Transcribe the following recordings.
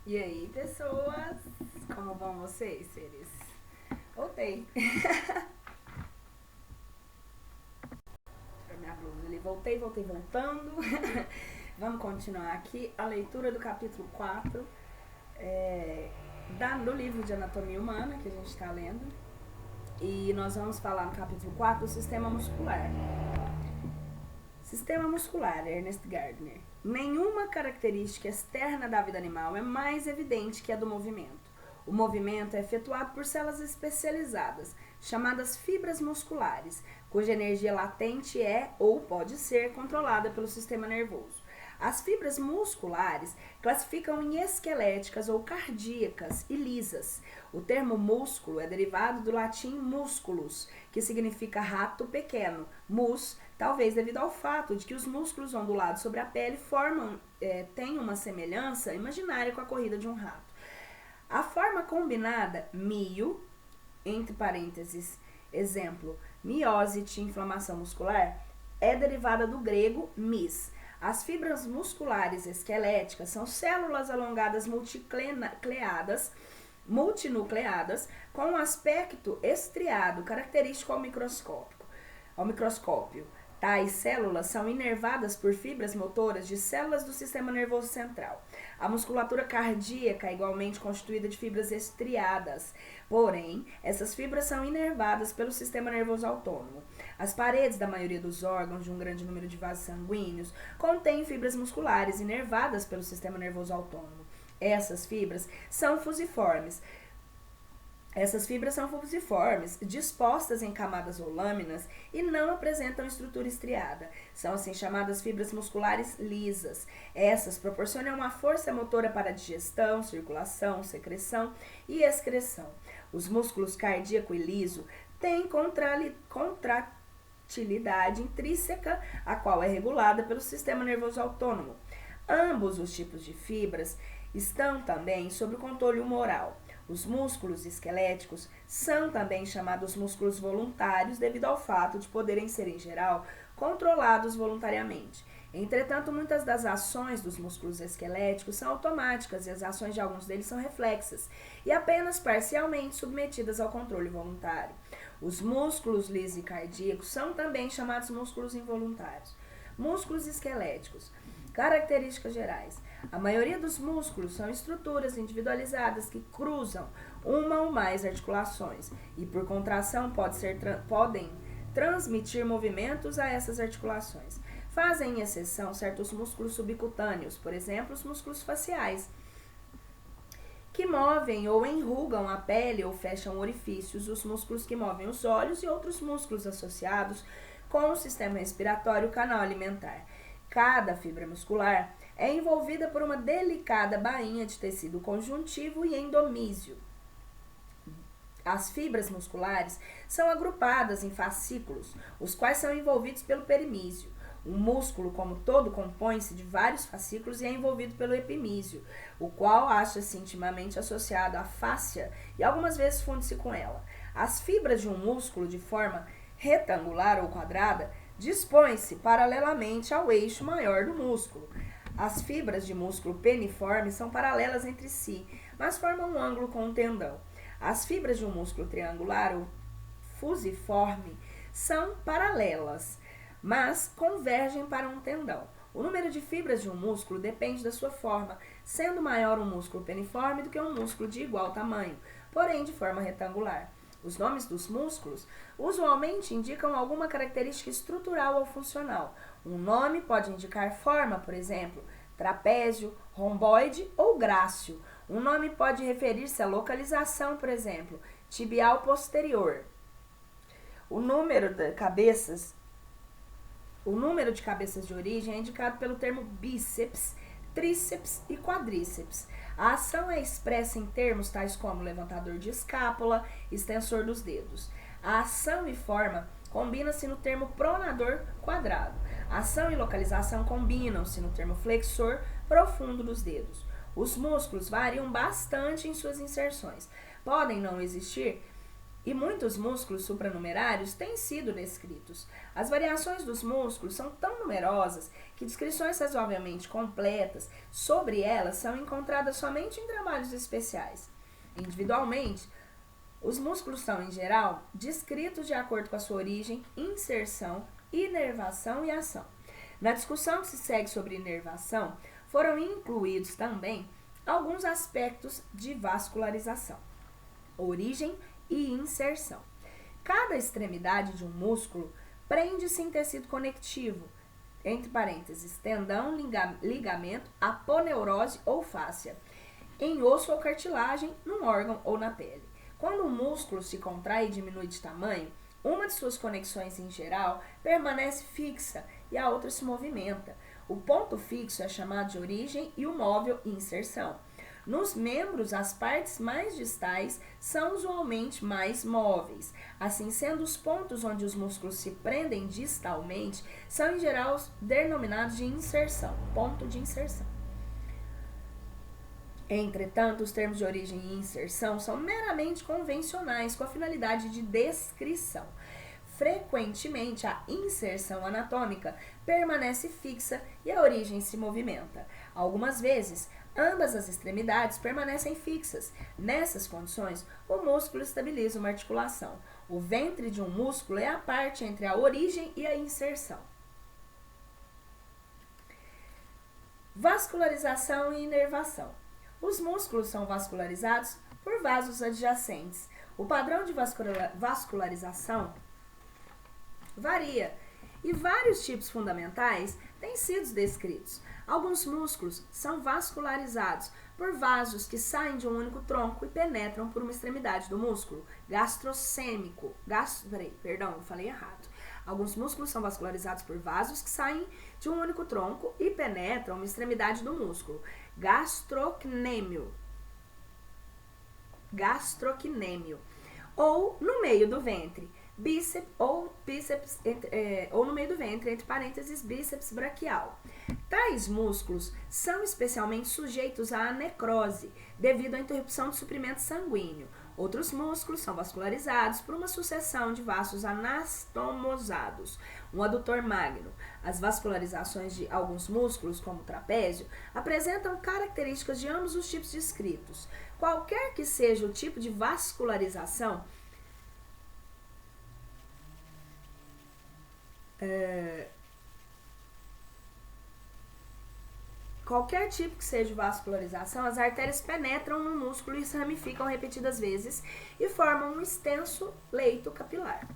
E aí, pessoas? Como vão vocês, seres? Voltei. Pra minha blusa ali. Voltei, voltando. Vamos continuar aqui a leitura do capítulo 4 do livro de Anatomia Humana que a gente está lendo. E nós vamos falar no capítulo 4 do sistema muscular. Sistema muscular, Ernest Gardner. Nenhuma característica externa da vida animal é mais evidente que a do movimento. O movimento é efetuado por células especializadas, chamadas fibras musculares, cuja energia latente é ou pode ser controlada pelo sistema nervoso. As fibras musculares classificam em esqueléticas ou cardíacas e lisas. O termo músculo é derivado do latim musculus, que significa rato pequeno. Mus, talvez devido ao fato de que os músculos ondulados sobre a pele têm uma semelhança imaginária com a corrida de um rato. A forma combinada mio, entre parênteses, exemplo, miosite, inflamação muscular, é derivada do grego mis. As fibras musculares esqueléticas são células alongadas multinucleadas com um aspecto estriado, característico ao microscópio. Tais células são inervadas por fibras motoras de células do sistema nervoso central. A musculatura cardíaca é igualmente constituída de fibras estriadas, porém, essas fibras são inervadas pelo sistema nervoso autônomo. As paredes da maioria dos órgãos de um grande número de vasos sanguíneos contêm fibras musculares inervadas pelo sistema nervoso autônomo. Essas fibras são fusiformes, dispostas em camadas ou lâminas e não apresentam estrutura estriada. São assim chamadas fibras musculares lisas. Essas proporcionam uma força motora para a digestão, circulação, secreção e excreção. Os músculos cardíaco e liso têm contratilidade intrínseca, a qual é regulada pelo sistema nervoso autônomo. Ambos os tipos de fibras estão também sob o controle humoral. Os músculos esqueléticos são também chamados músculos voluntários devido ao fato de poderem ser, em geral, controlados voluntariamente. Entretanto, muitas das ações dos músculos esqueléticos são automáticas e as ações de alguns deles são reflexas e apenas parcialmente submetidas ao controle voluntário. Os músculos lisos e cardíacos são também chamados músculos involuntários. Músculos esqueléticos. Características gerais. A maioria dos músculos são estruturas individualizadas que cruzam uma ou mais articulações e, por contração, podem transmitir movimentos a essas articulações. Fazem exceção certos músculos subcutâneos, por exemplo, os músculos faciais, que movem ou enrugam a pele ou fecham orifícios, os músculos que movem os olhos e outros músculos associados com o sistema respiratório e o canal alimentar. Cada fibra muscular é envolvida por uma delicada bainha de tecido conjuntivo e endomísio. As fibras musculares são agrupadas em fascículos, os quais são envolvidos pelo perimísio. Um músculo, como todo, compõe-se de vários fascículos e é envolvido pelo epimísio, o qual acha-se intimamente associado à fáscia e algumas vezes funde-se com ela. As fibras de um músculo de forma retangular ou quadrada dispõem-se paralelamente ao eixo maior do músculo. As fibras de músculo peniforme são paralelas entre si, mas formam um ângulo com um tendão. As fibras de um músculo triangular ou fusiforme são paralelas, mas convergem para um tendão. O número de fibras de um músculo depende da sua forma, sendo maior um músculo peniforme do que um músculo de igual tamanho, porém de forma retangular. Os nomes dos músculos usualmente indicam alguma característica estrutural ou funcional. Um nome pode indicar forma, por exemplo, trapézio, romboide ou grácil. Um nome pode referir-se à localização, por exemplo, tibial posterior. O número de cabeças de origem é indicado pelo termo bíceps, tríceps e quadríceps. A ação é expressa em termos tais como levantador de escápula, extensor dos dedos. A ação e forma combinam-se no termo pronador quadrado. Ação e localização combinam-se no termo flexor profundo dos dedos. Os músculos variam bastante em suas inserções. Podem não existir E muitos músculos supranumerários têm sido descritos. As variações dos músculos são tão numerosas que descrições razoavelmente completas sobre elas são encontradas somente em trabalhos especiais. Individualmente, os músculos são, em geral, descritos de acordo com a sua origem, inserção, inervação e ação. Na discussão que se segue sobre inervação, foram incluídos também alguns aspectos de vascularização, origem e inserção. Cada extremidade de um músculo prende-se em tecido conectivo, entre parênteses, tendão, ligamento, aponeurose ou fáscia, em osso ou cartilagem, num órgão ou na pele. Quando um músculo se contrai e diminui de tamanho, uma de suas conexões em geral permanece fixa e a outra se movimenta. O ponto fixo é chamado de origem e o móvel, inserção. Nos membros, as partes mais distais são usualmente mais móveis. Assim sendo, os pontos onde os músculos se prendem distalmente são, em geral, denominados de inserção, ponto de inserção. Entretanto, os termos de origem e inserção são meramente convencionais, com a finalidade de descrição. Frequentemente, a inserção anatômica permanece fixa e a origem se movimenta. Algumas vezes, ambas as extremidades permanecem fixas. Nessas condições, o músculo estabiliza uma articulação. O ventre de um músculo é a parte entre a origem e a inserção. Vascularização e inervação. Os músculos são vascularizados por vasos adjacentes. O padrão de vascularização varia e vários tipos fundamentais têm sido descritos. Alguns músculos são vascularizados por vasos que saem de um único tronco e penetram por uma extremidade do músculo gastrocêmico. Alguns músculos são vascularizados por vasos que saem de um único tronco e penetram uma extremidade do músculo gastrocnêmio. Ou no meio do ventre, bíceps ou no meio do ventre, entre parênteses, bíceps braquial. Tais músculos são especialmente sujeitos à necrose, devido à interrupção do suprimento sanguíneo. Outros músculos são vascularizados por uma sucessão de vasos anastomosados, um adutor magno. As vascularizações de alguns músculos, como o trapézio, apresentam características de ambos os tipos descritos. Qualquer que seja o tipo de vascularização, qualquer tipo que seja vascularização, as artérias penetram no músculo e se ramificam repetidas vezes e formam um extenso leito capilar.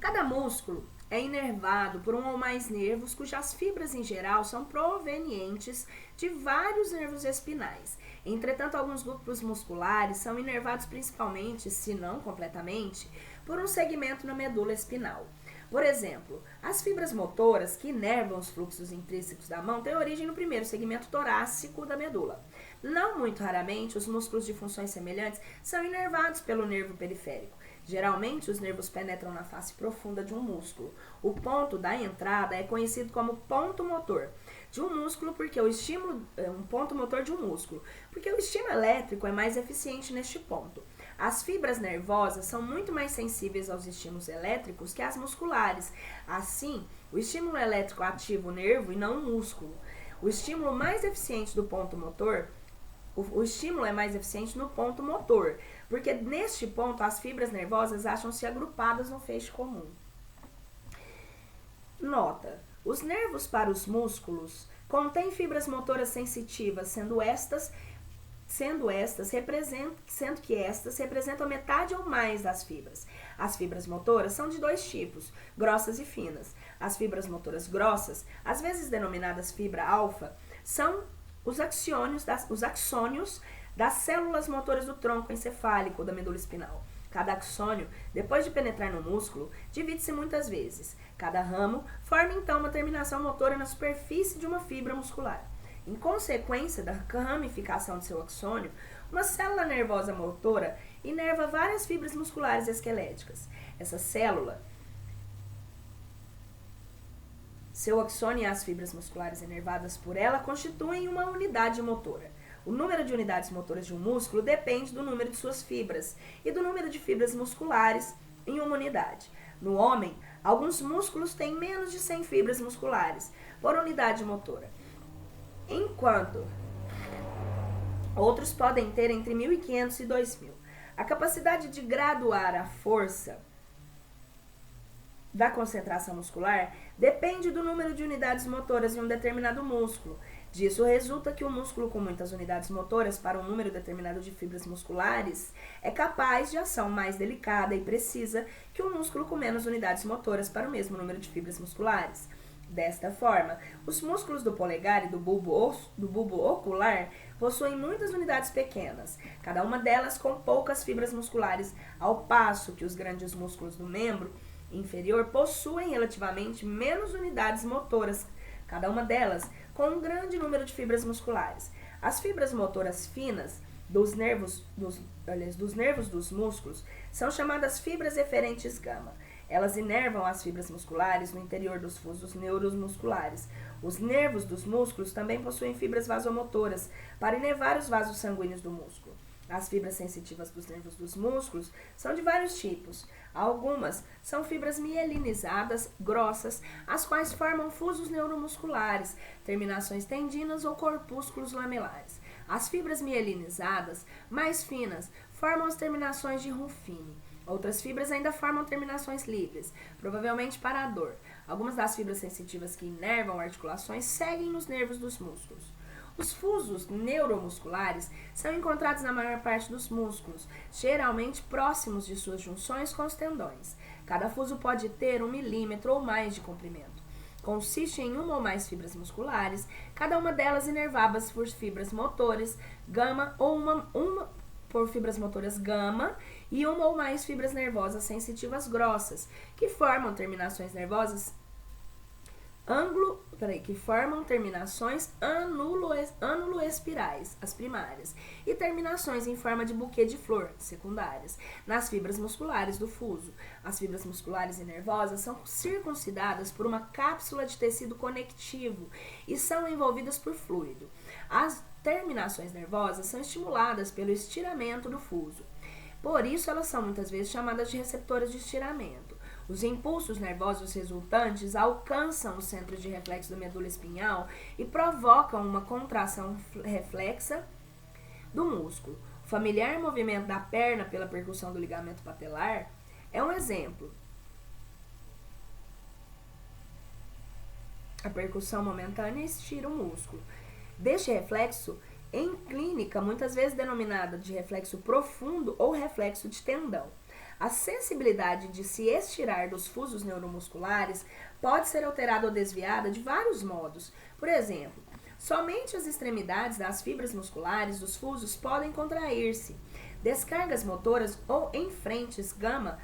Cada músculo é inervado por um ou mais nervos, cujas fibras em geral são provenientes de vários nervos espinais. Entretanto, alguns grupos musculares são inervados principalmente, se não completamente, por um segmento na medula espinal. Por exemplo, as fibras motoras que inervam os fluxos intrínsecos da mão têm origem no primeiro segmento torácico da medula. Não muito raramente, os músculos de funções semelhantes são inervados pelo nervo periférico. Geralmente, os nervos penetram na face profunda de um músculo. O ponto da entrada é conhecido como ponto motor de um músculo porque o estímulo elétrico é mais eficiente neste ponto. As fibras nervosas são muito mais sensíveis aos estímulos elétricos que as musculares. Assim, o estímulo elétrico ativa o nervo e não o músculo. O estímulo mais eficiente do ponto motor, o estímulo é mais eficiente no ponto motor, porque neste ponto as fibras nervosas acham-se agrupadas no feixe comum. Nota: os nervos para os músculos contêm fibras motoras sensitivas, sendo que estas representam metade ou mais das fibras. As fibras motoras são de dois tipos, grossas e finas. As fibras motoras grossas, às vezes denominadas fibra alfa, são os axônios das células motoras do tronco encefálico da medula espinal. Cada axônio, depois de penetrar no músculo, divide-se muitas vezes. Cada ramo forma então uma terminação motora na superfície de uma fibra muscular. Em consequência da ramificação de seu axônio, uma célula nervosa motora inerva várias fibras musculares esqueléticas. Essa célula, seu axônio e as fibras musculares inervadas por ela constituem uma unidade motora. O número de unidades motoras de um músculo depende do número de suas fibras e do número de fibras musculares em uma unidade. No homem, alguns músculos têm menos de 100 fibras musculares por unidade motora, enquanto outros podem ter entre 1.500 e 2.000. A capacidade de graduar a força da concentração muscular depende do número de unidades motoras em um determinado músculo. Disso resulta que um músculo com muitas unidades motoras para um número determinado de fibras musculares é capaz de ação mais delicada e precisa que um músculo com menos unidades motoras para o mesmo número de fibras musculares. Desta forma, os músculos do polegar e do bulbo ocular possuem muitas unidades pequenas, cada uma delas com poucas fibras musculares, ao passo que os grandes músculos do membro inferior possuem relativamente menos unidades motoras, cada uma delas com um grande número de fibras musculares. As fibras motoras finas dos nervos dos músculos são chamadas fibras eferentes gama. Elas inervam as fibras musculares no interior dos fusos neuromusculares. Os nervos dos músculos também possuem fibras vasomotoras para inervar os vasos sanguíneos do músculo. As fibras sensitivas dos nervos dos músculos são de vários tipos. Algumas são fibras mielinizadas grossas, as quais formam fusos neuromusculares, terminações tendinas ou corpúsculos lamelares. As fibras mielinizadas, mais finas, formam as terminações de Ruffini. Outras fibras ainda formam terminações livres, provavelmente para a dor. Algumas das fibras sensitivas que inervam articulações seguem nos nervos dos músculos. Os fusos neuromusculares são encontrados na maior parte dos músculos, geralmente próximos de suas junções com os tendões. Cada fuso pode ter 1 milímetro ou mais de comprimento. Consiste em uma ou mais fibras musculares, cada uma delas inervadas por fibras motores gama ou uma por fibras motoras gama e uma ou mais fibras nervosas sensitivas grossas, que formam terminações nervosas anuloespirais, as primárias, e terminações em forma de buquê de flor, secundárias, nas fibras musculares do fuso. As fibras musculares e nervosas são circuncidadas por uma cápsula de tecido conectivo e são envolvidas por fluido. As terminações nervosas são estimuladas pelo estiramento do fuso. Por isso, elas são muitas vezes chamadas de receptoras de estiramento. Os impulsos nervosos resultantes alcançam o centro de reflexo da medula espinhal e provocam uma contração reflexa do músculo. O familiar movimento da perna pela percussão do ligamento patelar é um exemplo. A percussão momentânea estira o músculo. Deste reflexo, em clínica, muitas vezes denominada de reflexo profundo ou reflexo de tendão. A sensibilidade de se estirar dos fusos neuromusculares pode ser alterada ou desviada de vários modos. Por exemplo, somente as extremidades das fibras musculares dos fusos podem contrair-se. Descargas motoras ou enfrentes gama...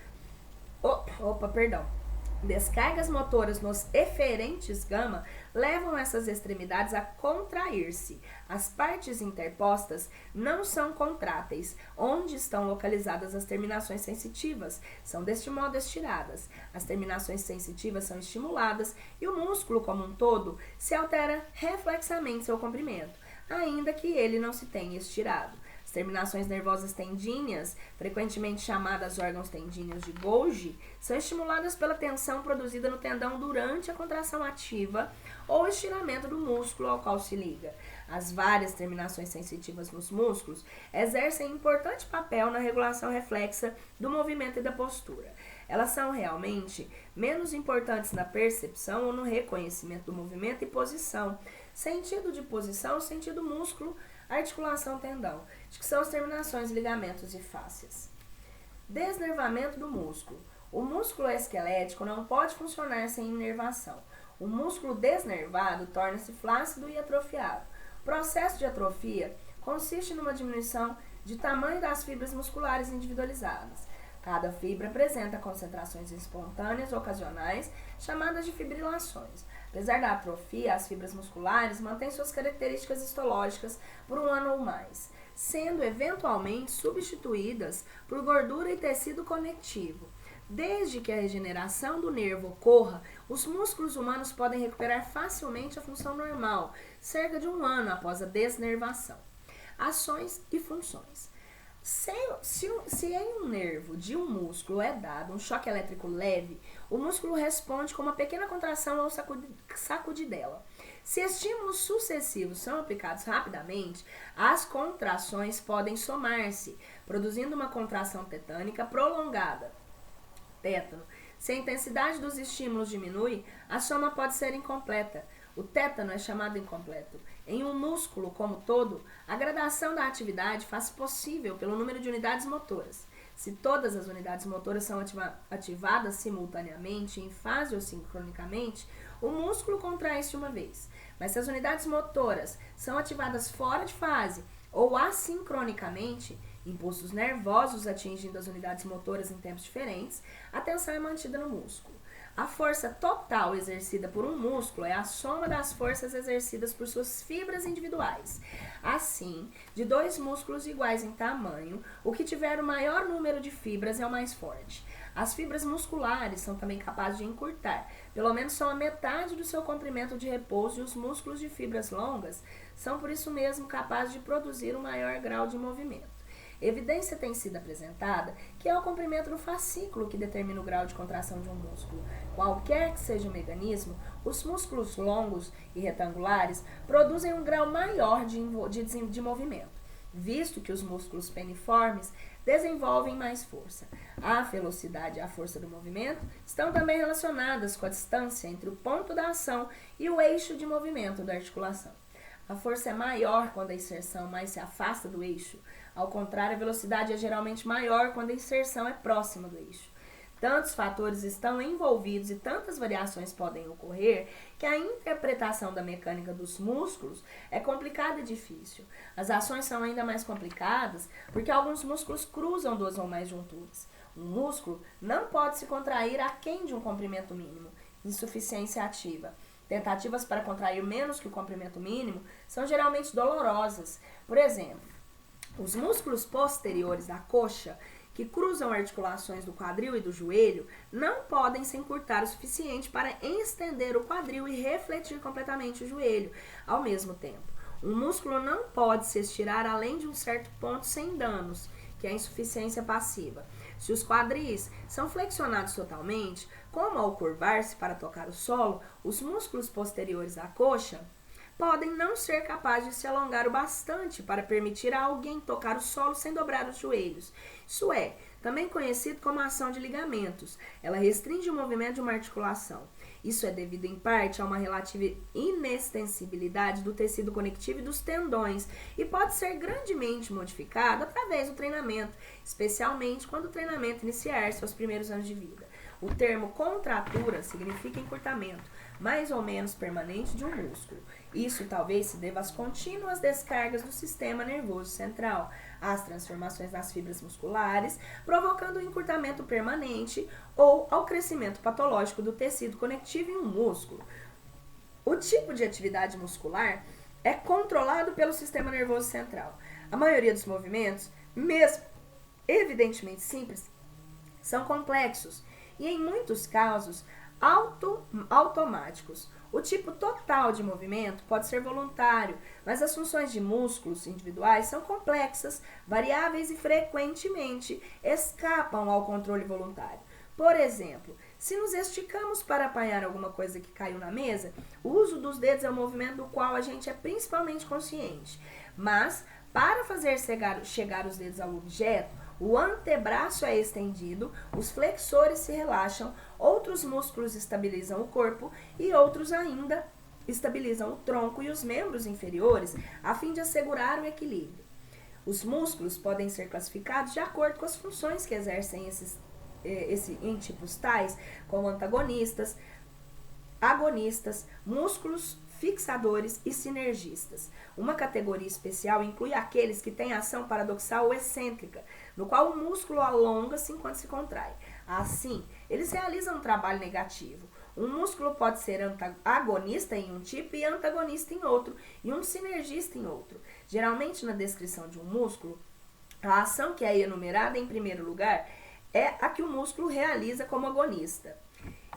Descargas motoras nos eferentes gama levam essas extremidades a contrair-se. As partes interpostas não são contráteis, onde estão localizadas as terminações sensitivas, são deste modo estiradas. As terminações sensitivas são estimuladas e o músculo como um todo se altera reflexamente seu comprimento, ainda que ele não se tenha estirado. As terminações nervosas tendíneas, frequentemente chamadas órgãos tendíneos de Golgi, são estimuladas pela tensão produzida no tendão durante a contração ativa ou estiramento do músculo ao qual se liga. As várias terminações sensitivas nos músculos exercem importante papel na regulação reflexa do movimento e da postura. Elas são realmente menos importantes na percepção ou no reconhecimento do movimento e posição. Sentido de posição, sentido músculo, articulação tendão, que são as terminações, ligamentos e fáscias. Desnervamento do músculo. O músculo esquelético não pode funcionar sem inervação. O músculo desnervado torna-se flácido e atrofiado. O processo de atrofia consiste numa diminuição de tamanho das fibras musculares individualizadas. Cada fibra apresenta concentrações espontâneas ocasionais, chamadas de fibrilações. Apesar da atrofia, as fibras musculares mantêm suas características histológicas por 1 ano ou mais, sendo eventualmente substituídas por gordura e tecido conectivo. Desde que a regeneração do nervo ocorra, os músculos humanos podem recuperar facilmente a função normal, cerca de 1 ano após a desnervação. ações e funções. Se em um nervo de um músculo é dado um choque elétrico leve, o músculo responde com uma pequena contração ou sacudidela. Se estímulos sucessivos são aplicados rapidamente, as contrações podem somar-se, produzindo uma contração tetânica prolongada. Tétano. Se a intensidade dos estímulos diminui, a soma pode ser incompleta. O tétano é chamado incompleto. Em um músculo como todo, a gradação da atividade faz possível pelo número de unidades motoras. Se todas as unidades motoras são ativadas simultaneamente, em fase ou sincronicamente, o músculo contrai-se uma vez. Mas se as unidades motoras são ativadas fora de fase ou assincronicamente, impulsos nervosos atingindo as unidades motoras em tempos diferentes, a tensão é mantida no músculo. A força total exercida por um músculo é a soma das forças exercidas por suas fibras individuais. Assim, de dois músculos iguais em tamanho, o que tiver o maior número de fibras é o mais forte. As fibras musculares são também capazes de encurtar, pelo menos são a metade do seu comprimento de repouso, e os músculos de fibras longas são por isso mesmo capazes de produzir um maior grau de movimento. Evidência tem sido apresentada que é o comprimento do fascículo que determina o grau de contração de um músculo. Qualquer que seja o mecanismo, os músculos longos e retangulares produzem um grau maior de movimento, visto que os músculos peniformes desenvolvem mais força. A velocidade e a força do movimento estão também relacionadas com a distância entre o ponto da ação e o eixo de movimento da articulação. A força é maior quando a inserção mais se afasta do eixo. Ao contrário, a velocidade é geralmente maior quando a inserção é próxima do eixo. Tantos fatores estão envolvidos e tantas variações podem ocorrer que a interpretação da mecânica dos músculos é complicada e difícil. As ações são ainda mais complicadas porque alguns músculos cruzam duas ou mais junturas. Um músculo não pode se contrair aquém de um comprimento mínimo, insuficiência ativa. Tentativas para contrair menos que o comprimento mínimo são geralmente dolorosas. Por exemplo, os músculos posteriores da coxa, que cruzam articulações do quadril e do joelho, não podem se encurtar o suficiente para estender o quadril e refletir completamente o joelho ao mesmo tempo. Um músculo não pode se estirar além de um certo ponto sem danos, que é a insuficiência passiva. Se os quadris são flexionados totalmente, como ao curvar-se para tocar o solo, os músculos posteriores da coxa podem não ser capazes de se alongar o bastante para permitir a alguém tocar o solo sem dobrar os joelhos. Isso é, também conhecido como ação de ligamentos. Ela restringe o movimento de uma articulação. Isso é devido em parte a uma relativa inextensibilidade do tecido conectivo e dos tendões e pode ser grandemente modificado através do treinamento, especialmente quando o treinamento iniciar-se aos primeiros anos de vida. O termo contratura significa encurtamento, mais ou menos permanente de um músculo. Isso talvez se deva às contínuas descargas do sistema nervoso central, às transformações nas fibras musculares, provocando um encurtamento permanente ou ao crescimento patológico do tecido conectivo em um músculo. O tipo de atividade muscular é controlado pelo sistema nervoso central. A maioria dos movimentos, mesmo evidentemente simples, são complexos e, em muitos casos, automáticos. O tipo total de movimento pode ser voluntário, mas as funções de músculos individuais são complexas, variáveis e frequentemente escapam ao controle voluntário. Por exemplo, se nos esticamos para apanhar alguma coisa que caiu na mesa, o uso dos dedos é um movimento do qual a gente é principalmente consciente. Mas, para fazer chegar os dedos ao objeto, o antebraço é estendido, os flexores se relaxam, outros músculos estabilizam o corpo e outros ainda estabilizam o tronco e os membros inferiores a fim de assegurar o equilíbrio. Os músculos podem ser classificados de acordo com as funções que exercem em tipos tais como antagonistas, agonistas, músculos fixadores e sinergistas. Uma categoria especial inclui aqueles que têm ação paradoxal ou excêntrica, no qual o músculo alonga-se enquanto se contrai. Assim, eles realizam um trabalho negativo. Um músculo pode ser agonista em um tipo e antagonista em outro, e um sinergista em outro. Geralmente, na descrição de um músculo, a ação que é enumerada em primeiro lugar é a que o músculo realiza como agonista.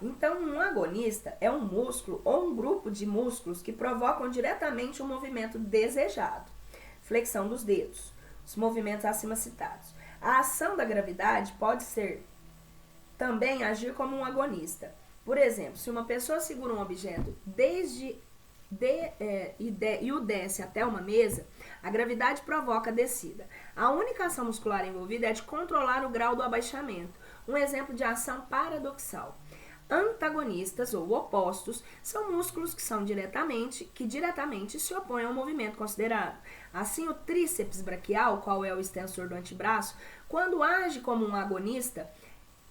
Então, um agonista é um músculo ou um grupo de músculos que provocam diretamente um movimento desejado. flexão dos dedos, os movimentos acima citados. A ação da gravidade pode ser também agir como um agonista. Por exemplo, se uma pessoa segura um objeto e o desce até uma mesa, a gravidade provoca a descida. A única ação muscular envolvida é de controlar o grau do abaixamento, um exemplo de ação paradoxal. Antagonistas ou opostos são músculos que diretamente se opõem ao movimento considerado. Assim, o tríceps braquial, qual é o extensor do antebraço, quando age como um agonista,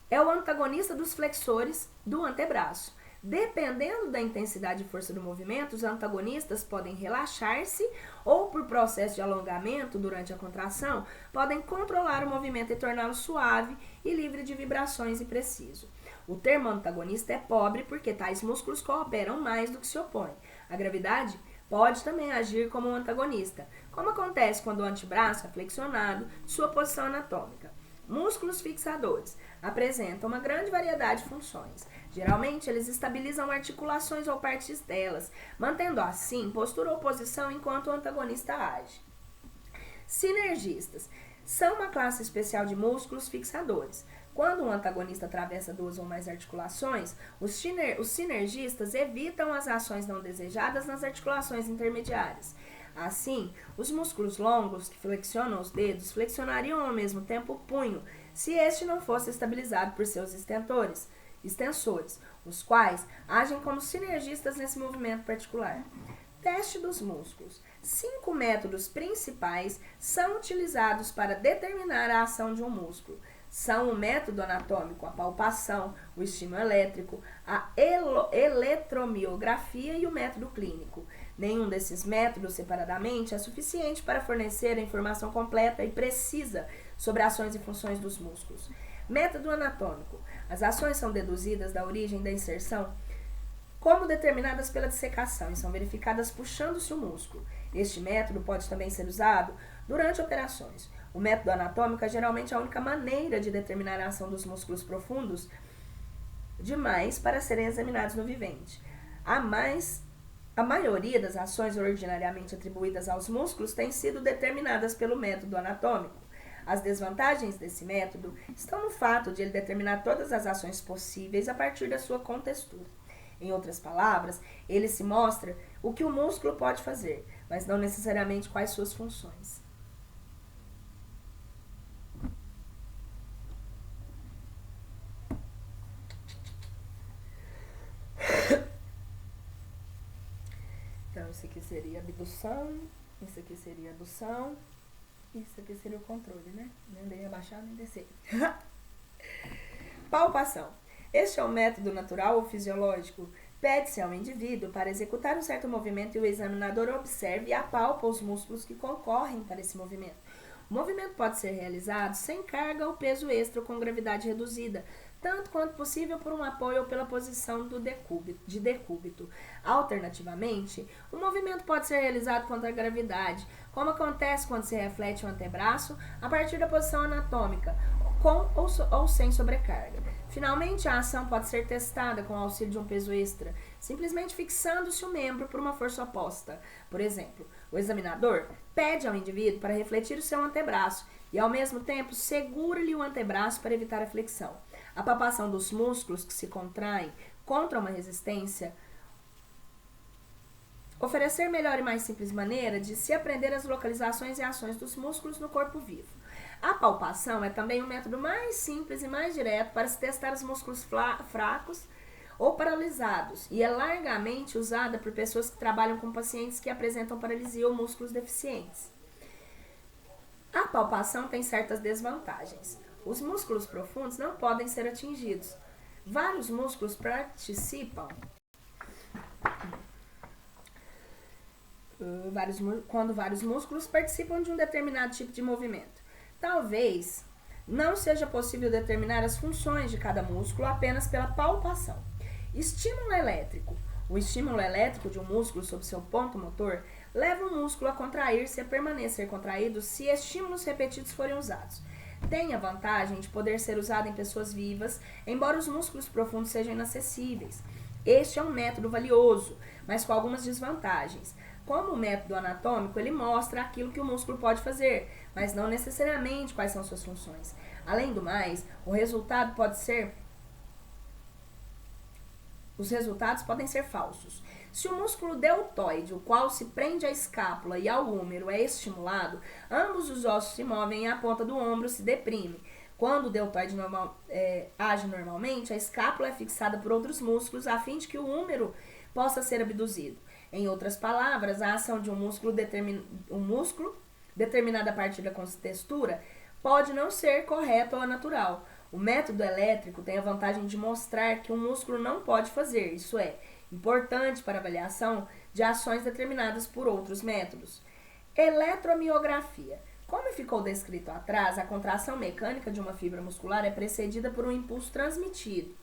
é o antagonista dos flexores do antebraço. Dependendo da intensidade e força do movimento, os antagonistas podem relaxar-se ou, por processo de alongamento durante a contração, podem controlar o movimento e torná-lo suave e livre de vibrações e preciso. O termo antagonista é pobre porque tais músculos cooperam mais do que se opõem. A gravidade pode também agir como um antagonista, como acontece quando o antebraço é flexionado de sua posição anatômica. Músculos fixadores apresentam uma grande variedade de funções. Geralmente, eles estabilizam articulações ou partes delas, mantendo assim postura ou posição enquanto o antagonista age. Sinergistas são uma classe especial de músculos fixadores. Quando um antagonista atravessa duas ou mais articulações, os sinergistas evitam as ações não desejadas nas articulações intermediárias. Assim, os músculos longos que flexionam os dedos flexionariam ao mesmo tempo o punho, se este não fosse estabilizado por seus extensores, os quais agem como sinergistas nesse movimento particular. Teste dos músculos. 5 métodos principais são utilizados para determinar a ação de um músculo. São o método anatômico, a palpação, o estímulo elétrico, a eletromiografia e o método clínico. Nenhum desses métodos separadamente é suficiente para fornecer a informação completa e precisa sobre ações e funções dos músculos. Método anatômico. As ações são deduzidas da origem da inserção como determinadas pela dissecação e são verificadas puxando-se o músculo. Este método pode também ser usado durante operações. O método anatômico é geralmente a única maneira de determinar a ação dos músculos profundos demais para serem examinados no vivente. A maioria das ações ordinariamente atribuídas aos músculos têm sido determinadas pelo método anatômico. As desvantagens desse método estão no fato de ele determinar todas as ações possíveis a partir da sua contextura. Em outras palavras, ele se mostra o que o músculo pode fazer, mas não necessariamente quais suas funções. Então, isso aqui seria abdução, isso aqui seria adução, isso aqui seria o controle, né? Nem abaixar, nem descer. Palpação. Este é um método natural ou fisiológico. Pede-se ao indivíduo para executar um certo movimento e o examinador observe e apalpa os músculos que concorrem para esse movimento. O movimento pode ser realizado sem carga ou peso extra ou com gravidade reduzida, tanto quanto possível por um apoio ou pela posição de decúbito. Alternativamente, o movimento pode ser realizado contra a gravidade, como acontece quando se reflete o antebraço a partir da posição anatômica, com ou sem sobrecarga. Finalmente, a ação pode ser testada com o auxílio de um peso extra, simplesmente fixando-se o membro por uma força oposta. Por exemplo, o examinador pede ao indivíduo para refletir o seu antebraço e, ao mesmo tempo, segura-lhe o antebraço para evitar a flexão. A palpação dos músculos que se contraem contra uma resistência oferecer melhor e mais simples maneira de se aprender as localizações e ações dos músculos no corpo vivo. A palpação é também um método mais simples e mais direto para se testar os músculos fracos ou paralisados e é largamente usada por pessoas que trabalham com pacientes que apresentam paralisia ou músculos deficientes. A palpação tem certas desvantagens. Os músculos profundos não podem ser atingidos. Vários músculos participam quando vários músculos participam de um determinado tipo de movimento. Talvez não seja possível determinar as funções de cada músculo apenas pela palpação. Estímulo elétrico. O estímulo elétrico de um músculo sob seu ponto motor leva o músculo a contrair-se e a permanecer contraído se estímulos repetidos forem usados. Tem a vantagem de poder ser usado em pessoas vivas, embora os músculos profundos sejam inacessíveis. Este é um método valioso, mas com algumas desvantagens. como o método anatômico, ele mostra aquilo que o músculo pode fazer, mas não necessariamente quais são suas funções. Além do mais, os resultados podem ser falsos. Se o músculo deltoide, o qual se prende à escápula e ao húmero, é estimulado, ambos os ossos se movem e a ponta do ombro se deprime. Quando o deltoide age normalmente, a escápula é fixada por outros músculos a fim de que o húmero possa ser abduzido. Em outras palavras, a ação de um músculo determinada a partir da textura pode não ser correta ou natural. O método elétrico tem a vantagem de mostrar que um músculo não pode fazer, isso é, importante para a avaliação de ações determinadas por outros métodos. Eletromiografia. Como ficou descrito atrás, a contração mecânica de uma fibra muscular é precedida por um impulso transmitido.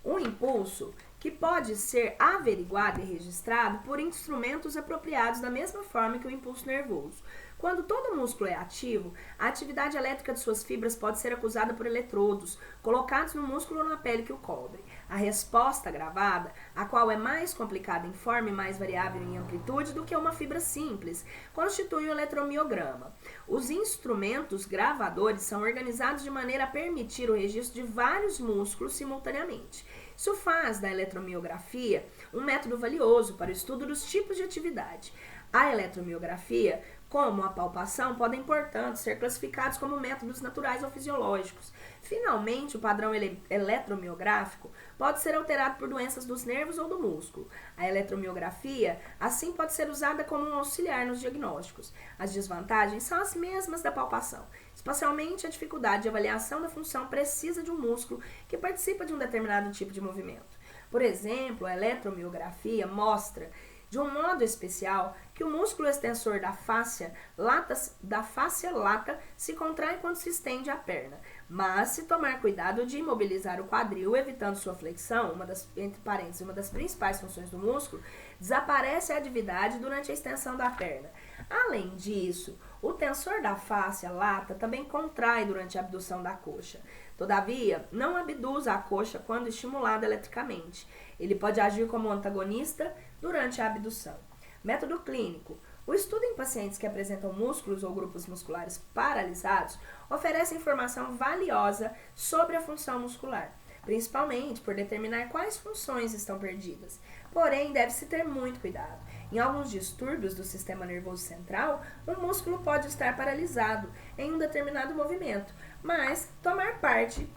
Um impulso que pode ser averiguado e registrado por instrumentos apropriados da mesma forma que o impulso nervoso. Quando todo músculo é ativo, a atividade elétrica de suas fibras pode ser acusada por eletrodos, colocados no músculo ou na pele que o cobre. A resposta gravada, a qual é mais complicada em forma e mais variável em amplitude do que uma fibra simples, constitui um eletromiograma. Os instrumentos gravadores são organizados de maneira a permitir o registro de vários músculos simultaneamente. Isso faz da eletromiografia um método valioso para o estudo dos tipos de atividade. A eletromiografia, como a palpação, podem, portanto, ser classificados como métodos naturais ou fisiológicos. Finalmente, o padrão eletromiográfico pode ser alterado por doenças dos nervos ou do músculo. A eletromiografia, assim, pode ser usada como um auxiliar nos diagnósticos. As desvantagens são as mesmas da palpação, especialmente a dificuldade de avaliação da função precisa de um músculo que participa de um determinado tipo de movimento. Por exemplo, a eletromiografia mostra de um modo especial que o músculo extensor da fáscia lata se contrai quando se estende a perna, mas se tomar cuidado de imobilizar o quadril, evitando sua flexão, uma das principais funções do músculo, desaparece a atividade durante a extensão da perna. Além disso, o tensor da fáscia lata também contrai durante a abdução da coxa. Todavia, não abduz a coxa quando estimulada eletricamente. Ele pode agir como antagonista durante a abdução. Método clínico. O estudo em pacientes que apresentam músculos ou grupos musculares paralisados oferece informação valiosa sobre a função muscular, principalmente por determinar quais funções estão perdidas. Porém, deve-se ter muito cuidado. Em alguns distúrbios do sistema nervoso central, um músculo pode estar paralisado em um determinado movimento, mas tomar parte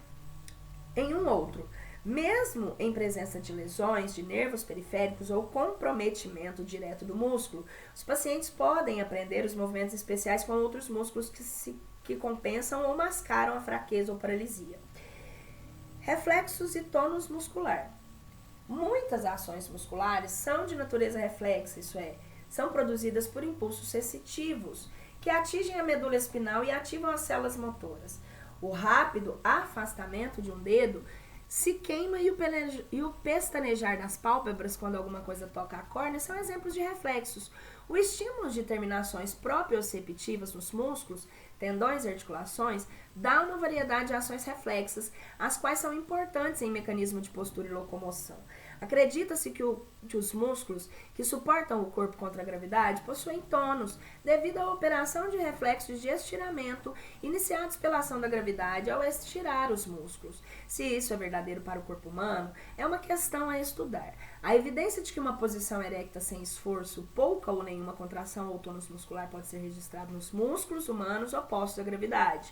em um outro. Mesmo em presença de lesões de nervos periféricos ou comprometimento direto do músculo, os pacientes podem aprender os movimentos especiais com outros músculos que compensam ou mascaram a fraqueza ou paralisia. Reflexos e tônus muscular. Muitas ações musculares são de natureza reflexa, isso é, são produzidas por impulsos sensitivos que atingem a medula espinal e ativam as células motoras. O rápido afastamento de um dedo se queima e o pestanejar das pálpebras quando alguma coisa toca a córnea são exemplos de reflexos. O estímulo de terminações proprioceptivas nos músculos, tendões e articulações dá uma variedade de ações reflexas, as quais são importantes em mecanismo de postura e locomoção. Acredita-se que os músculos que suportam o corpo contra a gravidade possuem tônus, devido à operação de reflexos de estiramento iniciados pela ação da gravidade ao estirar os músculos. Se isso é verdadeiro para o corpo humano, é uma questão a estudar. A evidência de que uma posição erecta sem esforço, pouca ou nenhuma contração ou tônus muscular pode ser registrado nos músculos humanos opostos à gravidade.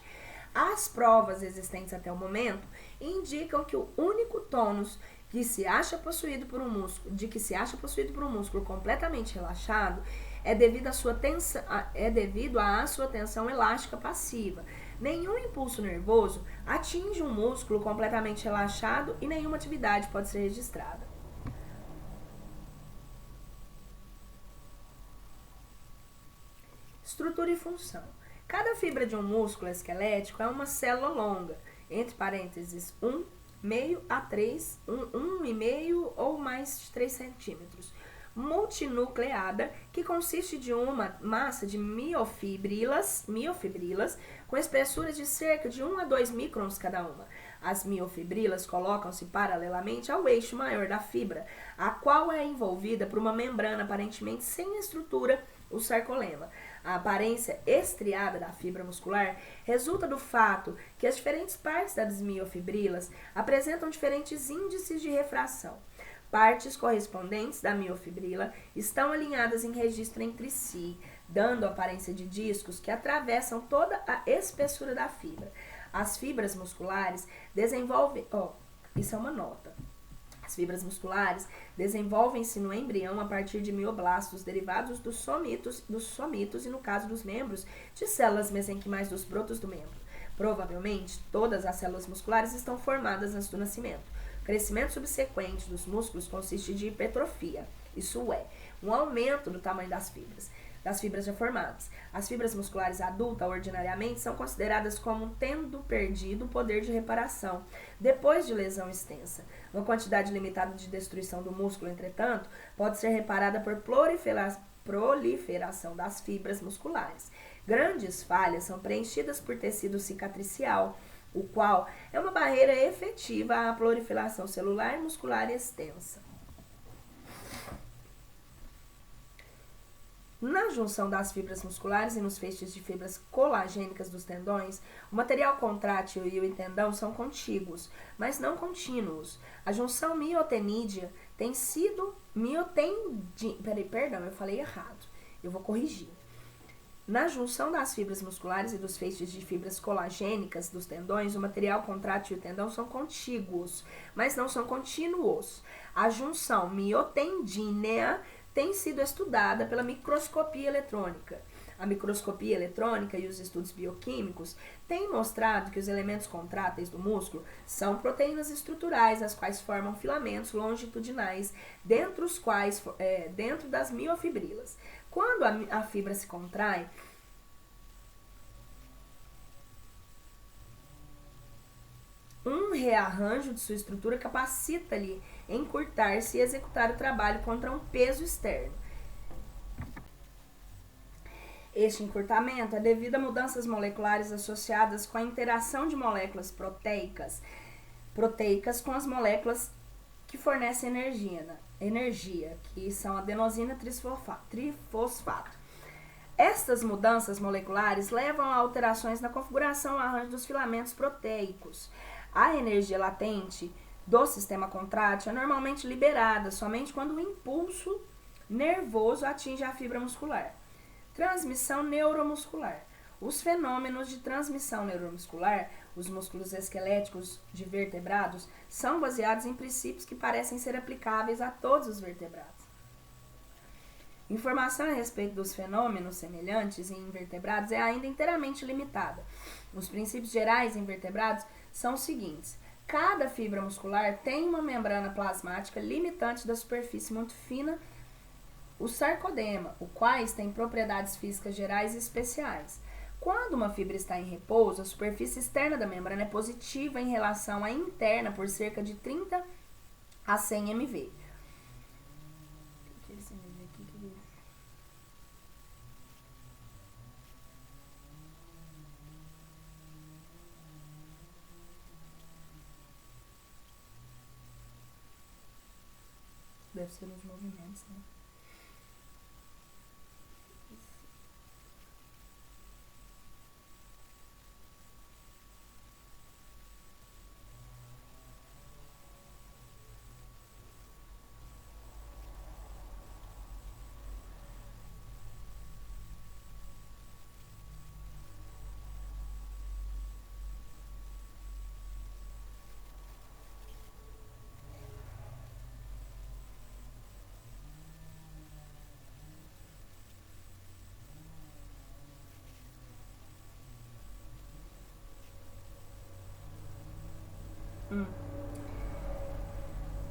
As provas existentes até o momento indicam que o único tônus que se acha possuído por um músculo completamente relaxado é devido à sua tensão elástica passiva. Nenhum impulso nervoso atinge um músculo completamente relaxado e nenhuma atividade pode ser registrada. Estrutura e função. Cada fibra de um músculo esquelético é uma célula longa, entre parênteses 1,5 a 3, 1,5 ou mais de 3 centímetros, multinucleada, que consiste de uma massa de miofibrilas com espessuras de cerca de 1 a 2 microns cada uma. As miofibrilas colocam-se paralelamente ao eixo maior da fibra, a qual é envolvida por uma membrana aparentemente sem estrutura, o sarcolema. A aparência estriada da fibra muscular resulta do fato que as diferentes partes das miofibrilas apresentam diferentes índices de refração. Partes correspondentes da miofibrila estão alinhadas em registro entre si, dando a aparência de discos que atravessam toda a espessura da fibra. As fibras musculares desenvolvem... isso é uma nota. As fibras musculares desenvolvem-se no embrião a partir de mioblastos derivados dos somitos e, no caso dos membros, de células mesenquimais dos brotos do membro. Provavelmente, todas as células musculares estão formadas antes do nascimento. O crescimento subsequente dos músculos consiste de hipertrofia, isso é, um aumento do tamanho das fibras já formadas. As fibras musculares adultas, ordinariamente, são consideradas como tendo perdido o poder de reparação depois de lesão extensa. Uma quantidade limitada de destruição do músculo, entretanto, pode ser reparada por proliferação das fibras musculares. Grandes falhas são preenchidas por tecido cicatricial, o qual é uma barreira efetiva à proliferação celular e muscular extensa. Na junção das fibras musculares e nos feixes de fibras colagênicas dos tendões, o material contrátil e o tendão são contíguos, mas não contínuos. A junção miotenídea tem sido Perdão, eu falei errado. Eu vou corrigir. Na junção das fibras musculares e dos feixes de fibras colagênicas dos tendões, o material contrátil e o tendão são contíguos, mas não são contínuos. A junção miotendínea tem sido estudada pela microscopia eletrônica. A microscopia eletrônica e os estudos bioquímicos têm mostrado que os elementos contráteis do músculo são proteínas estruturais, as quais formam filamentos longitudinais, dentro das miofibrilas. Quando a fibra se contrai, um rearranjo de sua estrutura capacita-lhe encurtar-se e executar o trabalho contra um peso externo. Este encurtamento é devido a mudanças moleculares associadas com a interação de moléculas proteicas com as moléculas que fornecem energia, que são adenosina trifosfato. Estas mudanças moleculares levam a alterações na configuração e arranjo dos filamentos proteicos. A energia latente do sistema contrátil é normalmente liberada somente quando o impulso nervoso atinge a fibra muscular. Transmissão neuromuscular. Os fenômenos de transmissão neuromuscular, os músculos esqueléticos de vertebrados, são baseados em princípios que parecem ser aplicáveis a todos os vertebrados. Informação a respeito dos fenômenos semelhantes em invertebrados é ainda inteiramente limitada. Os princípios gerais em vertebrados são os seguintes: cada fibra muscular tem uma membrana plasmática limitante da superfície muito fina, o sarcodema, o quais tem propriedades físicas gerais e especiais. Quando uma fibra está em repouso, a superfície externa da membrana é positiva em relação à interna por cerca de 30 a 100 mV. Deve ser nos movimentos, né?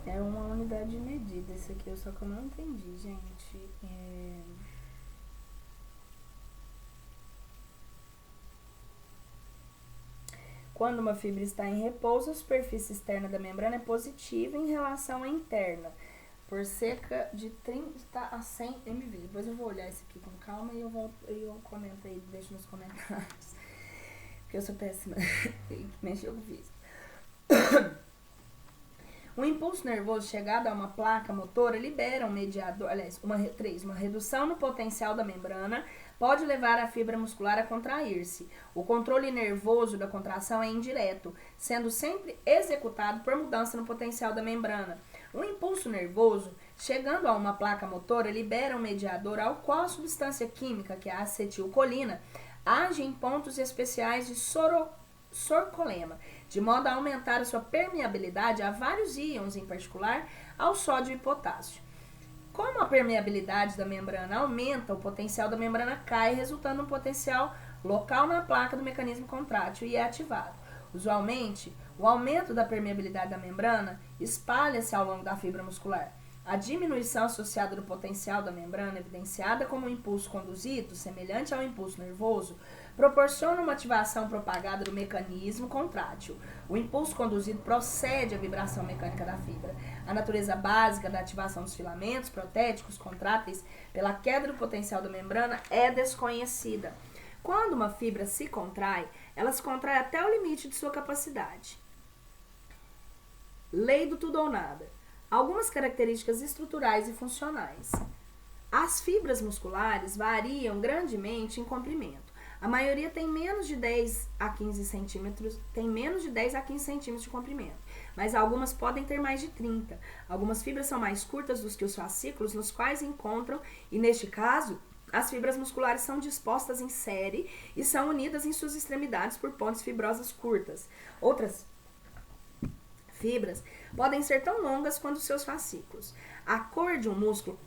É uma unidade de medida esse aqui, só que eu não entendi, gente. Quando uma fibra está em repouso, a superfície externa da membrana é positiva em relação à interna, por cerca de 30 a 100 mV. Depois eu vou olhar isso aqui com calma e eu comento aí, deixo nos comentários. Porque eu sou péssima em mexer com física. O impulso nervoso chegado a uma placa motora libera um mediador, aliás, uma redução no potencial da membrana pode levar a fibra muscular a contrair-se. O controle nervoso da contração é indireto, sendo sempre executado por mudança no potencial da membrana. O impulso nervoso, chegando a uma placa motora, libera um mediador ao qual a substância química, que é a acetilcolina, age em pontos especiais de sorcolema, de modo a aumentar a sua permeabilidade a vários íons, em particular ao sódio e potássio. Como a permeabilidade da membrana aumenta, o potencial da membrana cai, resultando em um potencial local na placa do mecanismo contrátil e é ativado. Usualmente, o aumento da permeabilidade da membrana espalha-se ao longo da fibra muscular. A diminuição associada do potencial da membrana, evidenciada como um impulso conduzido, semelhante ao impulso nervoso, proporciona uma ativação propagada do mecanismo contrátil. O impulso conduzido procede à vibração mecânica da fibra. A natureza básica da ativação dos filamentos protéticos contráteis pela queda do potencial da membrana é desconhecida. Quando uma fibra se contrai, ela se contrai até o limite de sua capacidade. Lei do tudo ou nada. Algumas características estruturais e funcionais. As fibras musculares variam grandemente em comprimento. A maioria tem menos de 10 a 15 centímetros, de comprimento, mas algumas podem ter mais de 30. Algumas fibras são mais curtas do que os fascículos nos quais encontram, e neste caso, as fibras musculares são dispostas em série e são unidas em suas extremidades por pontes fibrosas curtas. Outras fibras podem ser tão longas quanto seus fascículos. A cor de um músculo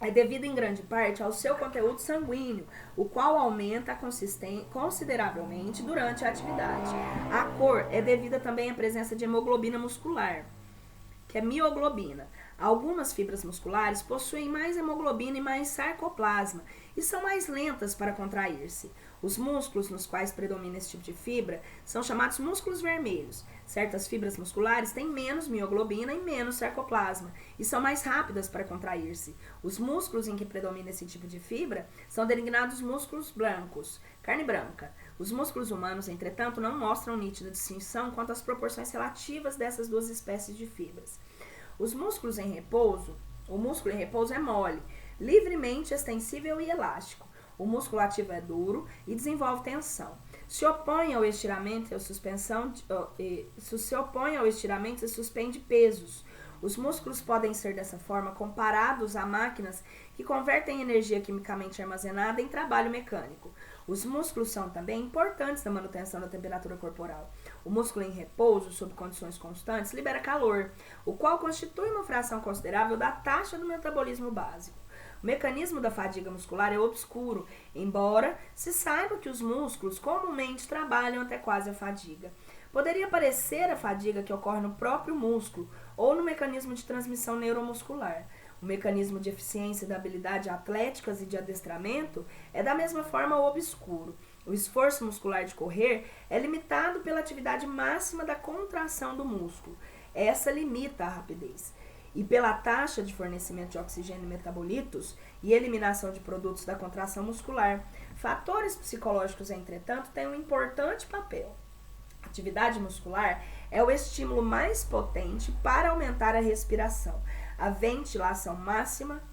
é devida em grande parte ao seu conteúdo sanguíneo, o qual aumenta consideravelmente durante a atividade. A cor é devida também à presença de hemoglobina muscular, que é mioglobina. Algumas fibras musculares possuem mais hemoglobina e mais sarcoplasma e são mais lentas para contrair-se. Os músculos nos quais predomina esse tipo de fibra são chamados músculos vermelhos. Certas fibras musculares têm menos mioglobina e menos sarcoplasma e são mais rápidas para contrair-se. Os músculos em que predomina esse tipo de fibra são designados músculos brancos, carne branca. Os músculos humanos, entretanto, não mostram nítida distinção quanto às proporções relativas dessas duas espécies de fibras. O músculo em repouso é mole, livremente extensível e elástico. O músculo ativo é duro e desenvolve tensão. Se opõe ao estiramento e suspende pesos. Os músculos podem ser dessa forma comparados a máquinas que convertem energia quimicamente armazenada em trabalho mecânico. Os músculos são também importantes na manutenção da temperatura corporal. O músculo em repouso, sob condições constantes, libera calor, o qual constitui uma fração considerável da taxa do metabolismo básico. O mecanismo da fadiga muscular é obscuro, embora se saiba que os músculos comumente trabalham até quase a fadiga. Poderia parecer a fadiga que ocorre no próprio músculo ou no mecanismo de transmissão neuromuscular. O mecanismo de eficiência da habilidade atléticas e de adestramento é da mesma forma obscuro. O esforço muscular de correr é limitado pela atividade máxima da contração do músculo. Essa limita a rapidez. E pela taxa de fornecimento de oxigênio e metabolitos e eliminação de produtos da contração muscular. Fatores psicológicos, entretanto, têm um importante papel. A atividade muscular é o estímulo mais potente para aumentar a respiração. A ventilação máxima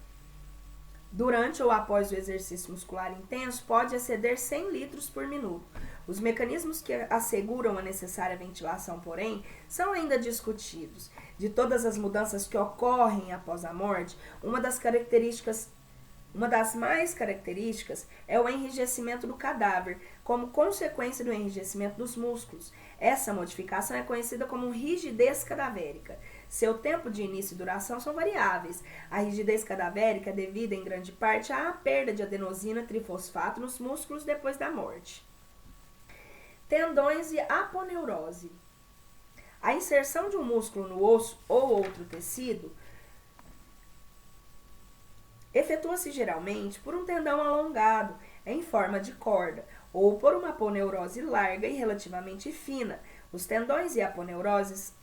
durante ou após o exercício muscular intenso pode exceder 100 litros por minuto. Os mecanismos que asseguram a necessária ventilação, porém, são ainda discutidos. De todas as mudanças que ocorrem após a morte, uma das mais características é o enrijecimento do cadáver, como consequência do enrijecimento dos músculos. Essa modificação é conhecida como rigidez cadavérica. Seu tempo de início e duração são variáveis. A rigidez cadavérica é devida, em grande parte, à perda de adenosina trifosfato nos músculos depois da morte. Tendões e aponeurose. A inserção de um músculo no osso ou outro tecido efetua-se geralmente por um tendão alongado, em forma de corda, ou por uma aponeurose larga e relativamente fina. Os tendões e aponeuroses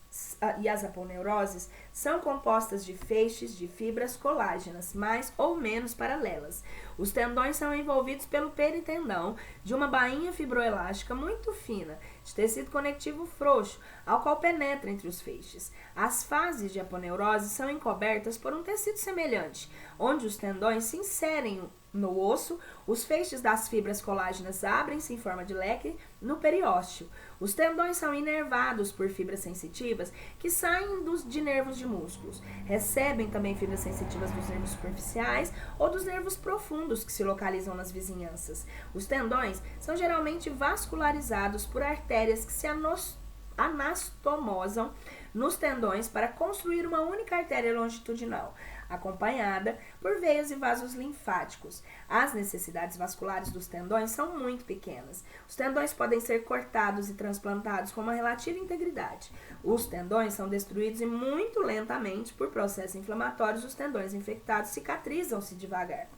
e as aponeuroses são compostas de feixes de fibras colágenas, mais ou menos paralelas. Os tendões são envolvidos pelo peritendão de uma bainha fibroelástica muito fina, de tecido conectivo frouxo, ao qual penetra entre os feixes. As fases de aponeurose são encobertas por um tecido semelhante, onde os tendões se inserem no osso, os feixes das fibras colágenas abrem-se em forma de leque no periósteo. Os tendões são inervados por fibras sensitivas que saem de nervos de músculos. Recebem também fibras sensitivas dos nervos superficiais ou dos nervos profundos que se localizam nas vizinhanças. Os tendões são geralmente vascularizados por artérias que se anastomosam nos tendões para construir uma única artéria longitudinal, acompanhada por veias e vasos linfáticos. As necessidades vasculares dos tendões são muito pequenas. Os tendões podem ser cortados e transplantados com uma relativa integridade. Os tendões são destruídos e muito lentamente por processos inflamatórios. Os tendões infectados cicatrizam-se devagar.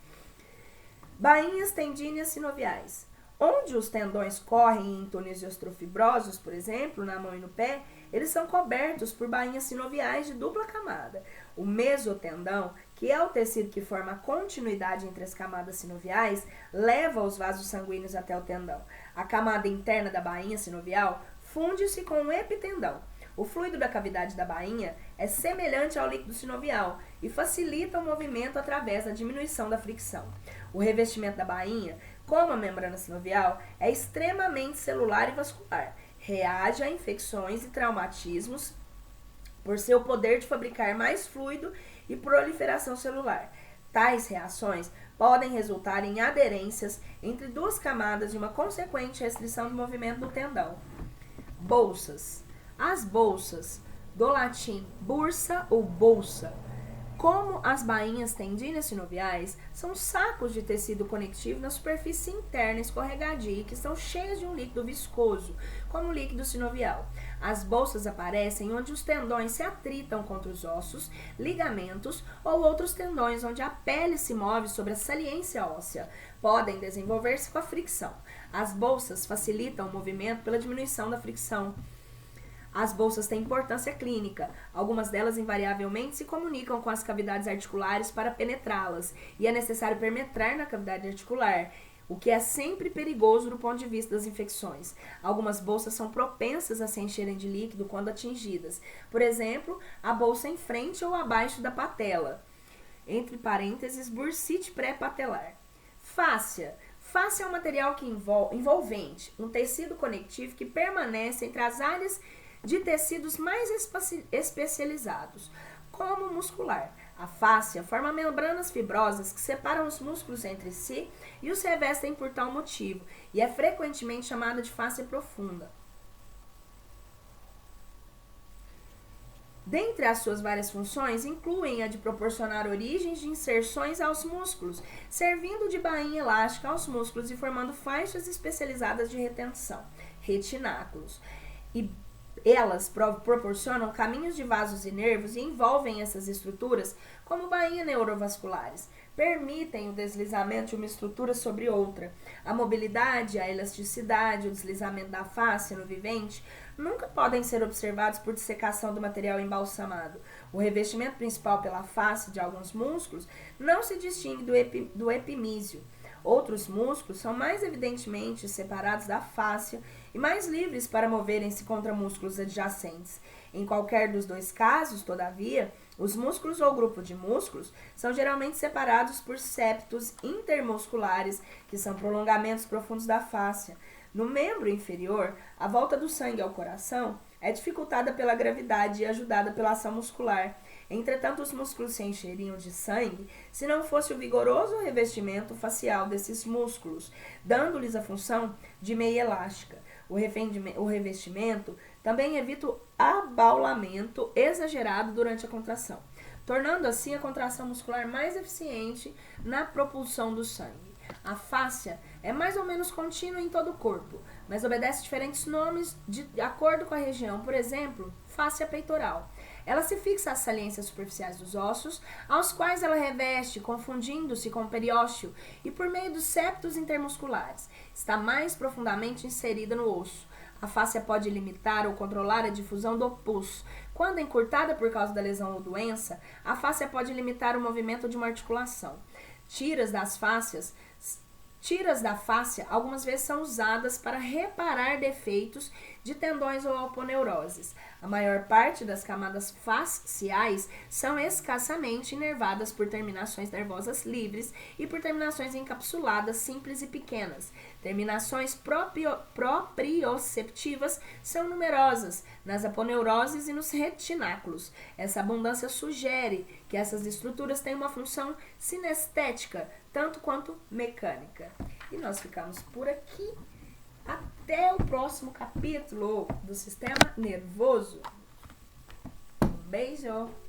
Bainhas tendíneas sinoviais. Onde os tendões correm em túneis osteofibrosos, por exemplo, na mão e no pé, eles são cobertos por bainhas sinoviais de dupla camada. O mesotendão, que é o tecido que forma a continuidade entre as camadas sinoviais, leva os vasos sanguíneos até o tendão. A camada interna da bainha sinovial funde-se com o epitendão. O fluido da cavidade da bainha é semelhante ao líquido sinovial e facilita o movimento através da diminuição da fricção. O revestimento da bainha, como a membrana sinovial, é extremamente celular e vascular. Reage a infecções e traumatismos por seu poder de fabricar mais fluido e proliferação celular. Tais reações podem resultar em aderências entre duas camadas e uma consequente restrição do movimento do tendão. Bolsas. As bolsas, do latim bursa ou bolsa, como as bainhas tendíneas sinoviais, são sacos de tecido conectivo na superfície interna escorregadia que são cheias de um líquido viscoso, como o líquido sinovial. As bolsas aparecem onde os tendões se atritam contra os ossos, ligamentos ou outros tendões onde a pele se move sobre a saliência óssea. Podem desenvolver-se com a fricção. As bolsas facilitam o movimento pela diminuição da fricção. As bolsas têm importância clínica. Algumas delas invariavelmente se comunicam com as cavidades articulares para penetrá-las, e é necessário penetrar na cavidade articular, o que é sempre perigoso do ponto de vista das infecções. Algumas bolsas são propensas a se encherem de líquido quando atingidas. Por exemplo, a bolsa em frente ou abaixo da patela, entre parênteses, bursite pré-patelar. Fáscia. Fáscia é um material envolvente, um tecido conectivo que permanece entre as áreas de tecidos mais especializados, como o muscular. A fáscia forma membranas fibrosas que separam os músculos entre si e os revestem por tal motivo, e é frequentemente chamada de fáscia profunda. Dentre as suas várias funções, incluem a de proporcionar origens de inserções aos músculos, servindo de bainha elástica aos músculos e formando faixas especializadas de retenção, retináculos. E elas proporcionam caminhos de vasos e nervos e envolvem essas estruturas como bainhas neurovasculares. Permitem o deslizamento de uma estrutura sobre outra. A mobilidade, a elasticidade, o deslizamento da face no vivente nunca podem ser observados por dissecação do material embalsamado. O revestimento principal pela face de alguns músculos não se distingue do epimísio. Outros músculos são mais evidentemente separados da fáscia e mais livres para moverem-se contra músculos adjacentes. Em qualquer dos dois casos, todavia, os músculos ou grupo de músculos são geralmente separados por septos intermusculares, que são prolongamentos profundos da fáscia. No membro inferior, a volta do sangue ao coração é dificultada pela gravidade e ajudada pela ação muscular. Entretanto, os músculos se encheriam de sangue se não fosse o vigoroso revestimento facial desses músculos, dando-lhes a função de meia elástica. O revestimento também evita o abaulamento exagerado durante a contração, tornando assim a contração muscular mais eficiente na propulsão do sangue. A fáscia é mais ou menos contínua em todo o corpo, mas obedece diferentes nomes de acordo com a região. Por exemplo, fáscia peitoral. Ela se fixa às saliências superficiais dos ossos, aos quais ela reveste, confundindo-se com o periósteo, e por meio dos septos intermusculares. Está mais profundamente inserida no osso. A fáscia pode limitar ou controlar a difusão do pus. Quando encurtada por causa da lesão ou doença, a fáscia pode limitar o movimento de uma articulação. Tiras da fáscia algumas vezes são usadas para reparar defeitos de tendões ou aponeuroses. A maior parte das camadas fasciais são escassamente inervadas por terminações nervosas livres e por terminações encapsuladas simples e pequenas. Terminações proprioceptivas são numerosas nas aponeuroses e nos retináculos. Essa abundância sugere que essas estruturas têm uma função sinestética, tanto quanto mecânica. E nós ficamos por aqui. Até o próximo capítulo do sistema nervoso. Um beijo!